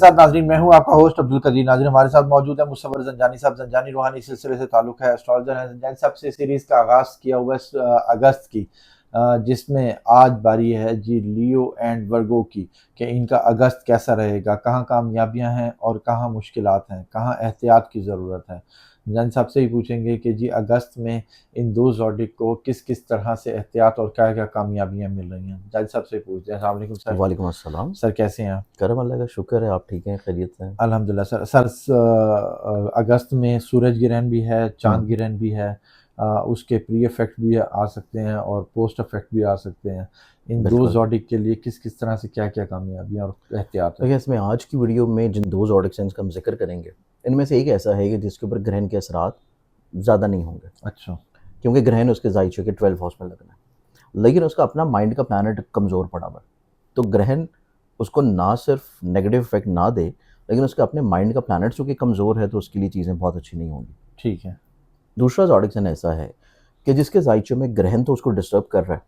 साथ नाजरीन, मैं हूं आपका होस्ट अब्दुल कदीर। नाजरीन, हमारे साथ मौजूद है मुसव्वर ज़ंजानी साहब। ज़ंजानी रूहानी सिलसिले से ताल्लुक़ है, एस्ट्रोलॉजर हैं। ज़ंजानी साहब से सीरीज़ का आगाज़ किया हुआ है अगस्त की, जिसमें आज बारी है जी लियो एंड वर्गो की कि इनका अगस्त कैसा रहेगा, कहाँ कामयाबियाँ हैं और कहाँ मुश्किलात हैं, कहाँ एहतियात की ज़रूरत है। ज़ंजानी साहब से ही पूछेंगे कि जी अगस्त में इन दो ज़ोडिक को किस किस तरह से एहतियात और क्या क्या कामयाबियाँ मिल रही हैं। ज़ंजानी साहब से पूछते हैं। अस्सलाम वालेकुम सर। वालेकुम अस्सलाम। सर कैसे हैं आप? करम अल्लाह का शुक्र है, आप ठीक हैं, खैरियत से हैं? अल्हम्दुलिल्लाह सर। अगस्त में सूरज ग्रहण भी है, चांद हुँ, ग्रहण भी है। उसके प्री इफेक्ट भी आ सकते हैं और पोस्ट इफेक्ट भी आ सकते हैं। इन दो बिल्कुल। ज़ोडिक के लिए किस किस तरह से क्या क्या कामयाबियाँ और एहतियात है? देखिए, इसमें आज की वीडियो में जिन 2 ज़ोडिक साइन्स का हम ज़िक्र करेंगे, इनमें से एक ऐसा है कि जिसके ऊपर ग्रहण के असरात ज़्यादा नहीं होंगे, अच्छा। क्योंकि ग्रहण उसके ज़ाइचे के 12th हाउस में लगना है। लेकिन उसका अपना माइंड का प्लैनेट कमज़ोर पड़ा हुआ है, तो ग्रहण उसको ना सिर्फ नेगेटिव इफ़ेक्ट ना दे, लेकिन उसके अपने माइंड का प्लैनेट चूँकि कमज़ोर है, तो उसके लिए चीज़ें बहुत अच्छी नहीं होंगी। ठीक है। दूसरा ज़ोडिक साइन ऐसा है कि जिसके ज़ाइचे में ग्रहण तो उसको डिस्टर्ब कर रहा है,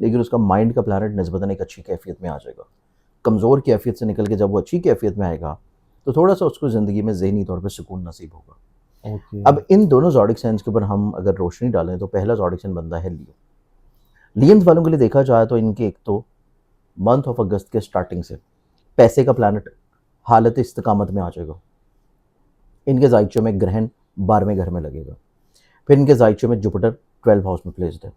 लेकिन उसका माइंड का प्लैनेट निस्बतन एक अच्छी कैफ़ियत में आ जाएगा। कमज़ोर कैफ़ियत से निकल के जब वो अच्छी कैफ़ियत में आएगा, तो थोड़ा-सा उसको ज़िंदगी में ज़हनी तौर पे सुकून नसीब होगा। ओके। अब इन दोनों ज़ोडिक साइन्स के ऊपर हम अगर रोशनी डालें, तो पहला ज़ोडिक साइन बनता है लियो। लियंस वालों के लिए देखा जाए तो इनके एक तो मंथ ऑफ अगस्त के स्टार्टिंग से पैसे का प्लैनेट हालत इस्तिकामत में आ जाएगा। इनके ज़ाइचे में ग्रहण 12वें घर में लगेगा। फिर इनके ज़ाइचे में जुपिटर 12th हाउस में प्लेस्ड है।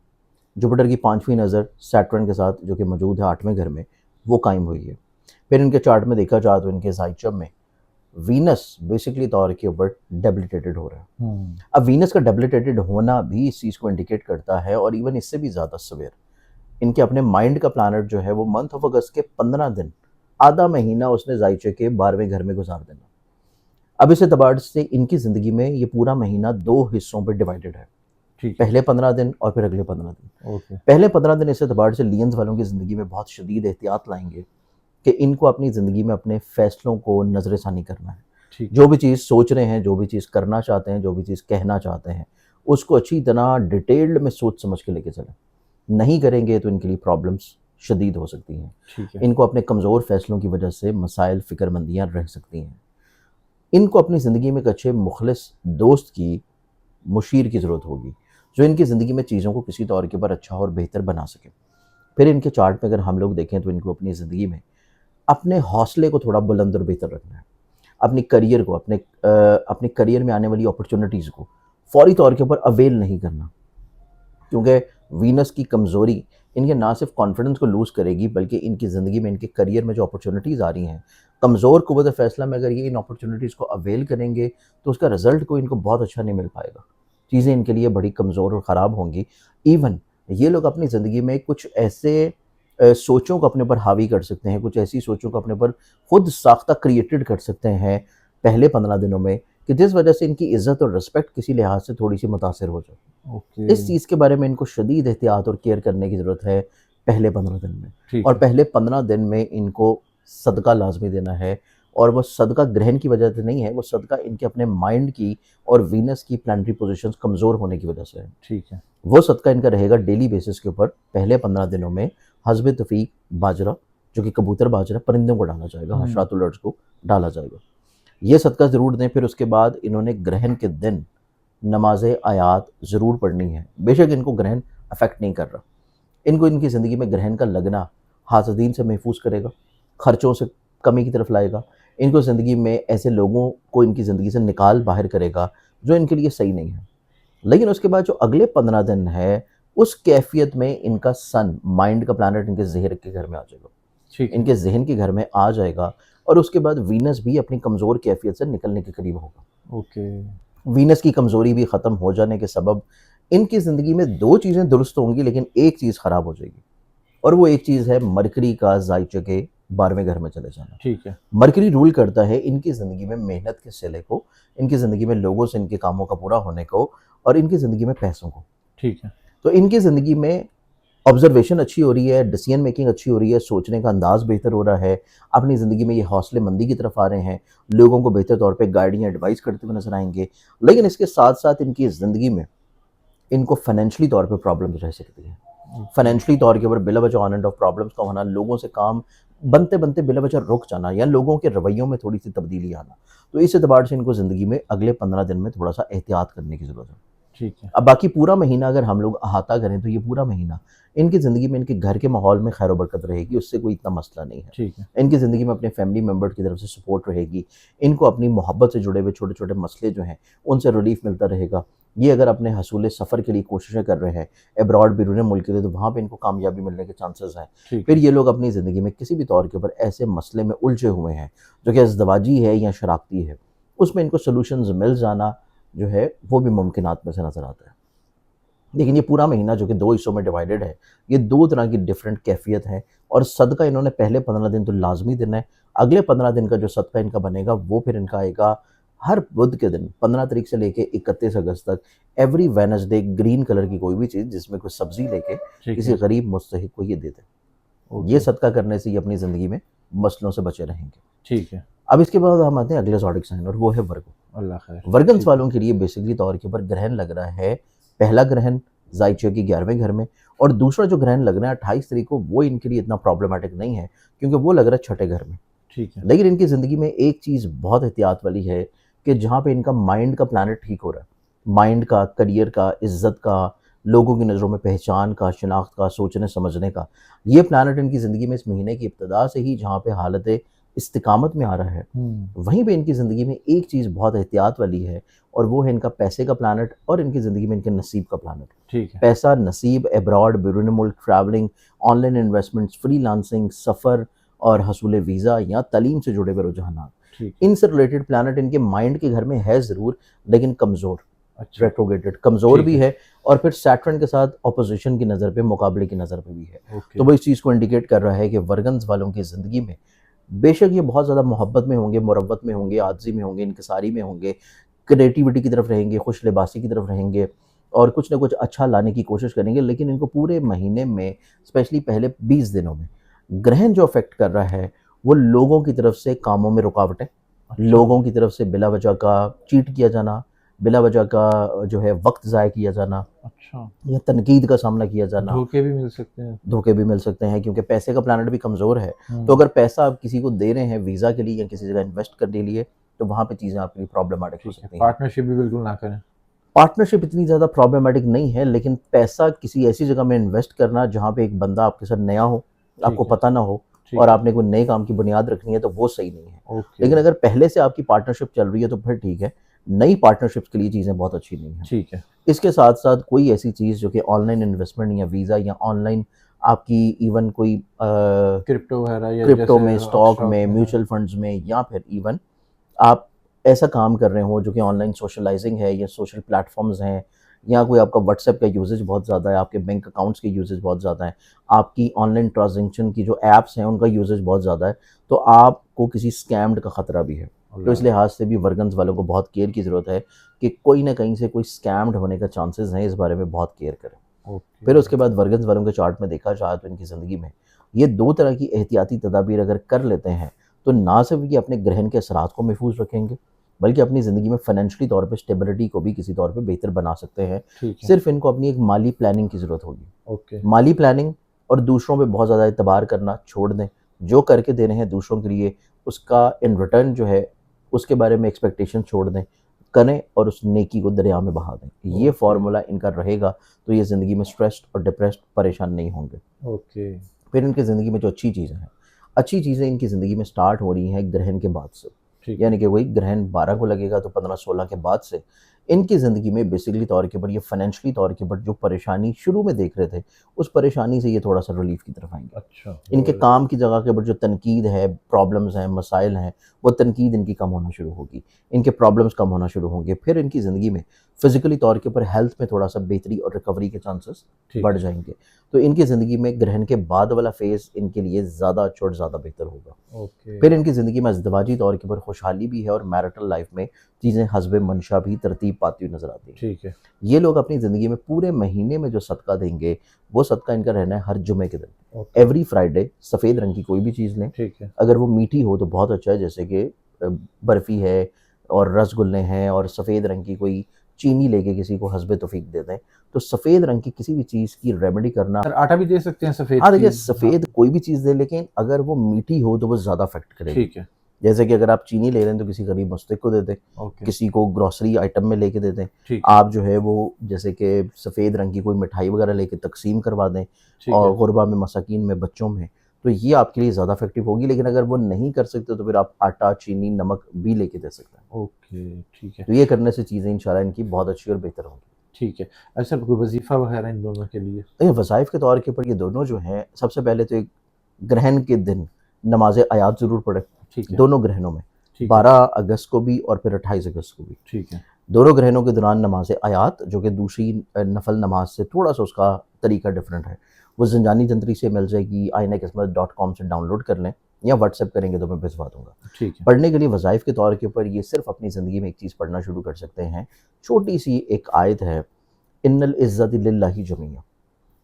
जुपिटर की 5वीं नज़र सैटर्न के साथ जो कि मौजूद है 8वें घर में, वो कायम हुई है। फिर इनके चार्ट में देखा जाए तो इनके ज़ाइचम में वीनस बेसिकली तौर के ऊपर डेबिलिटेटेड हो रहा है। अब वीनस का डेबिलिटेटेड होना भी इस चीज़ को इंडिकेट करता है, और इवन इससे भी ज़्यादा सवेर इनके अपने माइंड का प्लैनेट जो है वो मंथ ऑफ अगस्त के 15 दिन, आधा महीना उसने ज़ाइचे के 12वें घर में गुजार देना। अब इस एतबार से इनकी ज़िंदगी में ये पूरा महीना 2 हिस्सों पे डिवाइडेड है। ठीक है। पहले 15 दिन और फिर अगले 15 दिन। ओके। पहले 15 दिन इस एतबार से लियंस वालों की ज़िंदगी में बहुत शदीद एहतियात लाएँगे कि इनको अपनी ज़िंदगी में अपने फ़ैसलों को नज़र-ए-षानी करना है। ठीक है। जो भी चीज़ सोच रहे हैं, जो भी चीज़ करना चाहते हैं, जो भी चीज़ कहना चाहते हैं, उसको अच्छी तरह डिटेल्ड में सोच समझ के लेके चलें। नहीं करेंगे तो इनके लिए प्रॉब्लम्स शदीद हो सकती हैं। ठीक है। इनको अपने कमज़ोर फ़ैसलों की वजह से मसाइल, फ़िक्रमंदियाँ रह सकती हैं। इनको अपनी ज़िंदगी में एक अच्छे मुख़लिस दोस्त की, मुशीर की ज़रूरत होगी, जो इनकी ज़िंदगी में चीज़ों को किसी तौर के ऊपर अच्छा और बेहतर बना सके। फिर इनके चार्ट में अगर हम लोग देखें तो इनको अपनी ज़िंदगी में अपने हौसले को थोड़ा बुलंद और बेहतर रखना है। अपनी करियर को, अपने करियर में आने वाली अपॉर्च्युनिटीज़ को फ़ौरी तौर के ऊपर अवेल नहीं करना, क्योंकि वीनस की कमज़ोरी इनके ना सिर्फ कॉन्फिडेंस को लूज़ करेगी, बल्कि इनकी ज़िंदगी में, इनके करियर में जो अपॉर्च्युनिटीज़ आ रही हैं, कमज़ोर क़ुव्वत फ़ैसला में अगर ये इन अपॉर्च्युनिटीज़ को अवेल करेंगे, तो उसका रिज़ल्ट को इनको बहुत अच्छा नहीं मिल पाएगा। चीज़ें इनके लिए बड़ी कमज़ोर और ख़राब होंगी। इवन ये लोग अपनी ज़िंदगी में कुछ ऐसे सोचों को अपने ऊपर हावी कर सकते हैं, कुछ ऐसी सोचों को अपने ऊपर खुद साख्ता क्रिएटेड कर सकते हैं पहले 15 दिनों में, कि जिस वजह से इनकी इज़्ज़त और रिस्पेक्ट किसी लिहाज से थोड़ी-सी मुतासिर हो जाए। ओके। इस चीज़ के बारे में इनको शदीद एहतियात और केयर करने की ज़रूरत है पहले 15 दिन में। ठीक और है। पहले 15 दिन में इनको सदका लाज़मी देना है, और वो सदका ग्रहण की वजह से नहीं है, वो सदका इनके अपने माइंड की और वीनस की प्लैनेटरी पोज़ीशंस कमज़ोर होने की वजह से है। ठीक है। वो सदका इनका रहेगा डेली बेसिस के ऊपर पहले 15 दिनों में हस्ब तौफ़ीक बाजरा, जो कि कबूतर बाजरा, परिंदों को डाला जाएगा, हशरातुल अर्ज़ को डाला जाएगा। ये सदका ज़रूर दें। फिर उसके बाद इन्होंने ग्रहण के दिन नमाज़ आयात ज़रूर पढ़नी है। बेशक इनको ग्रहण अफ़ेक्ट नहीं कर रहा, इनको इनकी ज़िंदगी में ग्रहण का लगना हासदीन से महफूज़ करेगा, खर्चों से कमी की तरफ लाएगा, इनको ज़िंदगी में ऐसे लोगों को इनकी ज़िंदगी से निकाल बाहर करेगा जो इनके लिए सही नहीं है। लेकिन उसके बाद जो अगले 15 दिन है, उस कैफ़ियत में इनका सन, माइंड का प्लैनेट इनके ज़हन के घर में आ जाएगा। ठीक है। इनके ज़हन के घर में आ जाएगा, और उसके बाद वीनस भी अपनी कमज़ोर कैफ़ियत से निकलने के करीब होगा। ओके। वीनस की कमज़ोरी भी ख़त्म हो जाने के सबब इनकी ज़िंदगी में 2 चीज़ें दुरुस्त होंगी, लेकिन एक चीज़ ख़राब हो जाएगी, और वो एक चीज़ है मरकरी का ज़ाइचे के 12वें घर में चले जाना। ठीक है। मरकरी रूल करता है इनकी ज़िंदगी में मेहनत के सिले को, इनकी ज़िंदगी में लोगों से इनके कामों का पूरा होने को, और इनकी ज़िंदगी में पैसों को। ठीक है। तो इनकी ज़िंदगी में ऑब्ज़र्वेशन अच्छी हो रही है, डिसीजन मेकिंग अच्छी हो रही है, सोचने का अंदाज़ बेहतर हो रहा है, अपनी ज़िंदगी में ये हौसलेमंदी की तरफ आ रहे हैं, लोगों को बेहतर तौर पे गाइड या एडवाइस करते हुए नज़र आएँगे। लेकिन इसके साथ-साथ इनकी ज़िंदगी में इनको फाइनेंशियली तौर पे प्रॉब्लम्स रह सकती हैं। ओके। फाइनेंशियली तौर के ऊपर बिला वजह ऑन एंड ऑफ प्रॉब्लम्स का होना, लोगों से काम बनते बनते बिला वजह रुक जाना या लोगों के रवैयों में थोड़ी सी तब्दीली आना, तो इस एतबार से इनको ज़िंदगी में अगले 15 दिन में थोड़ा सा एहतियात करने की ज़रूरत है। ठीक है। अब बाकी पूरा महीना अगर हम लोग अहाता करें तो ये पूरा महीना इनकी ज़िंदगी में इनके घर के माहौल में खैर बरकत रहेगी, उससे कोई इतना मसला नहीं है। ठीक है। इनकी ज़िंदगी में अपने फैमिली मेम्बर की तरफ से सपोर्ट रहेगी, इनको अपनी मोहब्बत से जुड़े हुए छोटे छोटे मसले जो हैं उनसे रिलीफ मिलता रहेगा। ये अगर अपने हसूल सफ़र के लिए कोशिशें कर रहे हैं अब्रॉड बैरून मुल्क के लिए, तो वहाँ पे इनको कामयाबी मिलने के चांसेस हैं। ठीक फिर है। ये लोग अपनी ज़िंदगी में किसी भी तौर के ऊपर ऐसे मसले में उलझे हुए हैं जो कि अज़दवाजी है या शराकती है, उसमें इनको सॉल्यूशंस मिल जाना जो है वो भी मुमकिनात में से नज़र आता है। लेकिन ये पूरा महीना जो कि 2 हिस्सों में डिवाइडेड है, ये 2 तरह की डिफरेंट कैफ़ियत है और सदका इन्होंने पहले 15 दिन तो लाज़मी देना है। अगले 15 दिन का जो सदका इनका बनेगा वो फिर इनका आएगा हर बुध के दिन 15 तारीख से लेके 31 अगस्त तक एवरी वेडनेसडे ग्रीन कलर की कोई भी चीज़ जिसमें कोई सब्ज़ी लेके ठीक किसी है। गरीब मुस्तहिक को ये दे दें। ओके। ये सदका करने से ये अपनी ज़िंदगी में मसलों से बचे रहेंगे। ठीक है। अब इसके बाद हम आते हैं अगले ज़ोडिक साइन और वो है वर्गो। अल्लाह खैर। वर्गन्स ठीक है। वालों के लिए बेसिकली तौर के ऊपर ग्रहण लग रहा है, पहला ग्रहण ज़ाइचो की 11वें घर में और दूसरा जो ग्रहण लग रहा है 28 तारीख को, वो इनके लिए इतना प्रॉब्लमैटिक नहीं है क्योंकि वो लग रहा है छठे घर में। ठीक है। लेकिन इनकी ज़िंदगी में एक चीज़ बहुत एहतियात वाली है कि जहाँ पे इनका माइंड का प्लैनेट ठीक हो रहा है, माइंड का, करियर का, इज़्ज़त का, लोगों की नज़रों में पहचान का, शिनाख्त का, सोचने समझने का, ये प्लैनेट इनकी ज़िंदगी में इस महीने की इब्तिदा से ही जहाँ पे हालत इस्तिकामत में आ रहा है, वहीं पे इनकी ज़िंदगी में एक चीज़ बहुत एहतियात वाली है और वो है इनका पैसे का प्लैनेट और इनकी ज़िंदगी में इनके नसीब का प्लैनेट। ठीक है। पैसा, नसीब, अब्रॉड, बैरून मुल्क, ट्रैवलिंग, ऑनलाइन इन्वेस्टमेंट्स, फ्रीलांसिंग, सफ़र और हसूल वीज़ा या तालीम से जुड़े हुए रुझानात, ठीक है। इनसे रिलेटेड प्लैनेट इनके माइंड के घर में है ज़रूर, लेकिन कमज़ोर, अच्छा। रेट्रोगेटेड कमज़ोर ठीक भी है। है और फिर सैटर्न के साथ ऑपोजिशन की नज़र पे, मुकाबले की नज़र पे भी है। ओके। तो वो इस चीज़ को इंडिकेट कर रहा है कि वर्गन्स वालों की ज़िंदगी में बेशक ये बहुत ज़्यादा मोहब्बत में होंगे, मुरव्वत में होंगे, आज़ी में होंगे, इंकिसारी में होंगे, क्रिएटिविटी की तरफ रहेंगे, खुश लिबासी की तरफ रहेंगे और कुछ ना कुछ अच्छा लाने की कोशिश करेंगे, लेकिन इनको पूरे महीने में, स्पेशली पहले 20 दिनों में, ग्रहण जो अफ़ेक्ट कर रहा है, वो लोगों की तरफ से कामों में रुकावटें, अच्छा। लोगों की तरफ से बिला वजह का चीट किया जाना, बिला वजह का जो है वक़्त ज़ाय किया जाना अच्छा। या तनकीद का सामना किया जाना। धोखे भी मिल सकते हैं। धोखे भी मिल सकते हैं क्योंकि पैसे का प्लैनेट भी कमज़ोर है। तो अगर पैसा आप किसी को दे रहे हैं वीज़ा के लिए या किसी जगह इन्वेस्ट करने के लिए, तो वहाँ पे चीज़ें आपके लिए प्रॉब्लमैटिक हो ठीक है। सकती हैं। पार्टनरशिप भी बिल्कुल ना करें। पार्टनरशिप इतनी ज़्यादा प्रॉब्लमैटिक नहीं है, लेकिन पैसा किसी ऐसी जगह में इन्वेस्ट करना जहाँ पे एक बंदा आपके साथ नया हो, आपको ठीक है। पता ना हो ठीक और है। आपने कोई नए काम की बुनियाद रखनी है, तो वो सही नहीं है। ओके। लेकिन अगर पहले से आपकी पार्टनरशिप चल रही है तो फिर ठीक है, नई पार्टनरशिप्स के लिए चीज़ें बहुत अच्छी नहीं हैं। ठीक है। इसके साथ-साथ कोई ऐसी चीज़ जो कि ऑनलाइन इन्वेस्टमेंट या वीज़ा या ऑनलाइन आपकी इवन कोई क्रिप्टो वगैरह या क्रिप्टो जैसे में, स्टॉक स्टॉक में, में है। म्यूचुअल फंड्स में या फिर इवन आप ऐसा काम कर रहे हो जो कि ऑनलाइन सोशलाइजिंग है या सोशल प्लेटफ़ॉर्म्स हैं या कोई आपका व्हाट्सएप का यूसेज बहुत ज़्यादा है, आपके बैंक अकाउंट्स के यूसेज बहुत ज़्यादा है, आपकी ऑनलाइन ट्रांज़ैक्शन की जो ऐप्स हैं उनका यूसेज बहुत ज़्यादा है, तो आपको किसी स्कैम्ड का ख़तरा भी है। तो इस अल्लाह। लिहाज से भी वर्गन्स वालों को बहुत केयर की ज़रूरत है कि कोई ना कहीं से कोई स्कैम्ड होने का चांसेस हैं, इस बारे में बहुत केयर करें। फिर ओके। उसके बाद वर्गन्स वालों के चार्ट में देखा जाए तो इनकी ज़िंदगी में ये 2 तरह की एहतियाती तदाबीर अगर कर लेते हैं, तो ना सिर्फ़ ये अपने ग्रहण के असरात को महफूज़ रखेंगे, बल्कि अपनी ज़िंदगी में फ़ाइनेंशियली तौर पे स्टेबिलिटी को भी किसी तौर पे बेहतर बना सकते हैं। ठीक है। सिर्फ़ इनको अपनी एक माली प्लानिंग की ज़रूरत होगी। ओके। माली प्लानिंग और दूसरों पे बहुत ज़्यादा एतबार करना छोड़ दें। जो करके दे रहे हैं दूसरों के लिए, उसका इन रिटर्न जो है, उसके बारे में एक्सपेक्टेशन छोड़ दें, करें और उस नेकी को दरिया में बहा दें। ये ओके। फ़ॉर्मूला इनका रहेगा, तो ये ज़िंदगी में स्ट्रेस्ड और डिप्रेस्ड परेशान नहीं होंगे। ओके। फिर इनकी ज़िंदगी में जो अच्छी चीज़ें इनकी ज़िंदगी में स्टार्ट हो रही हैं ग्रहण के बाद से। ठीक है। यानी कि वही ग्रहण 12 को लगेगा तो 15-16 के बाद से इनकी ज़िंदगी में बेसिकली तौर के ऊपर ये फाइनेंशियली तौर के ऊपर जो परेशानी शुरू में देख रहे थे, उस परेशानी से ये थोड़ा-सा रिलीफ़ की तरफ आएँगे। अच्छा। इनके और काम की जगह के ऊपर जो तनकीद है, प्रॉब्लम्स हैं, मसाइल हैं, वो तनकीद इनकी कम होना शुरू होगी। इनके प्रॉब्लम्स कम होना शुरू होंगे। फिर इनकी ज़िंदगी में फ़िज़िकली तौर के ऊपर हेल्थ में थोड़ा-सा बेहतरी और रिकवरी के चांसेस ठीक बढ़ है। जाएँगे। तो इनकी ज़िंदगी में ग्रहण के बाद वाला फ़ेज़ इनके लिए ज़्यादा अच्छा और ज़्यादा बेहतर होगा। ओके। फिर इनकी ज़िंदगी में अज़दवाजी तौर के ऊपर खुशहाली भी है और मैरिटल लाइफ़ में चीज़ें हस्ब मंशा भी तरतीब पाती हुई नज़र आती हैं। ठीक है। ये लोग अपनी ज़िंदगी में पूरे महीने में जो सदका देंगे, वो सदका इनका रहना है हर जुमे के दिन। ओके। एवरी फ्राइडे सफ़ेद रंग की कोई भी चीज़ लें, ठीक है। अगर वो मीठी हो तो बहुत अच्छा है, जैसे कि बर्फ़ी है और रसगुल्ले हैं और सफ़ेद रंग की कोई चीनी लेके किसी को हस्बे तौफीक दे दें, तो सफ़ेद रंग की किसी भी चीज़ की रेमेडी करना। सर आटा भी दे सकते हैं सफेद हाँ, देखिए की? सफ़ेद कोई भी चीज़ दें, लेकिन अगर वो मीठी हो तो वो ज़्यादा इफ़ेक्ट करेगी। ठीक है। जैसे कि अगर आप चीनी ले रहे हैं तो किसी गरीब मुस्तहिक को दे दें, ओके। किसी को ग्रोसरी आइटम में लेके दे दें। ठीक है। आप जो है वो जैसे कि सफ़ेद रंग की कोई मिठाई वगैरह लेके तक़सीम करवा दें ठीक और है। गुरबा में, मसाकीन में, बच्चों में, तो ये आपके लिए ज़्यादा इफ़ेक्टिव होगी। लेकिन अगर वो नहीं कर सकते तो फिर आप आटा, चीनी, नमक भी लेके दे सकते हैं। ओके, ठीक है। तो ये करने से चीज़ें इंशाल्लाह इनकी बहुत अच्छी और बेहतर होंगी। ठीक है। अच्छा कोई वज़ीफ़ा वग़ैरह इन दोनों के लिए? देखिए वज़ाइफ़ के तौर के ऊपर ये दोनों जो हैं, सबसे पहले तो एक ग्रहण के दिन नमाज़ आयात ज़रूर पढ़ें, ठीक है। दोनों ग्रहणों में, ठीक है। 12 अगस्त को भी और फिर 28 अगस्त को भी। ठीक है। दोनों ग्रहणों के दौरान नमाज़ आयात, जो कि दूसरी नफ़ल नमाज से थोड़ा-सा उसका तरीका डिफरेंट है, वो ज़ंजानी जंतरी से मिल जाएगी, ainaqismat.com से डाउनलोड कर लें या व्हाट्सएप करेंगे तो मैं भिजवा दूँगा। ठीक है। पढ़ने के लिए वज़ाइफ़ के तौर के ऊपर ये सिर्फ़ अपनी ज़िंदगी में एक चीज़ पढ़ना शुरू कर सकते हैं। छोटी-सी एक आयत है, इन्नल इज़्ज़ति लिल्लाहि जमीआ,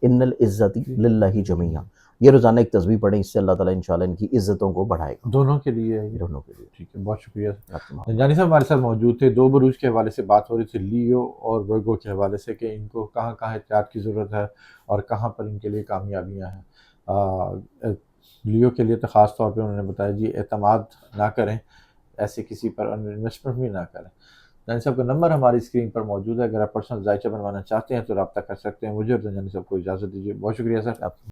इन्नल इज़्ज़ति लिल्लाहि जमीआ। ये रोज़ाना एक तस्बीह पढ़ें, इससे अल्लाह ताला इंशाअल्लाह इनकी इज़्ज़तों को बढ़ाएगा। दोनों के लिए है ये? दोनों के लिए। ठीक है, बहुत शुक्रिया। आपका जानी साहब हमारे साथ मौजूद थे। 2 बुरूज के हवाले से बात हो रही थी, लियो और वर्गो के हवाले से कि इनको कहाँ-कहाँ एहतियात की ज़रूरत है और कहाँ पर इनके लिए कामयाबियाँ हैं। लियो के लिए तो ख़ास तौर पे उन्होंने बताया जी एतमाद ना करें, ऐसे किसी पर इन्वेस्टमेंट भी ना करें। जानी साहब का नंबर हमारी स्क्रीन पर मौजूद है, अगर आप पर्सनल जायचा बनवाना चाहते हैं तो रब्ता कर सकते हैं। मुझे और जानी साहब को इजाज़त दीजिए। बहुत शुक्रिया सर। आप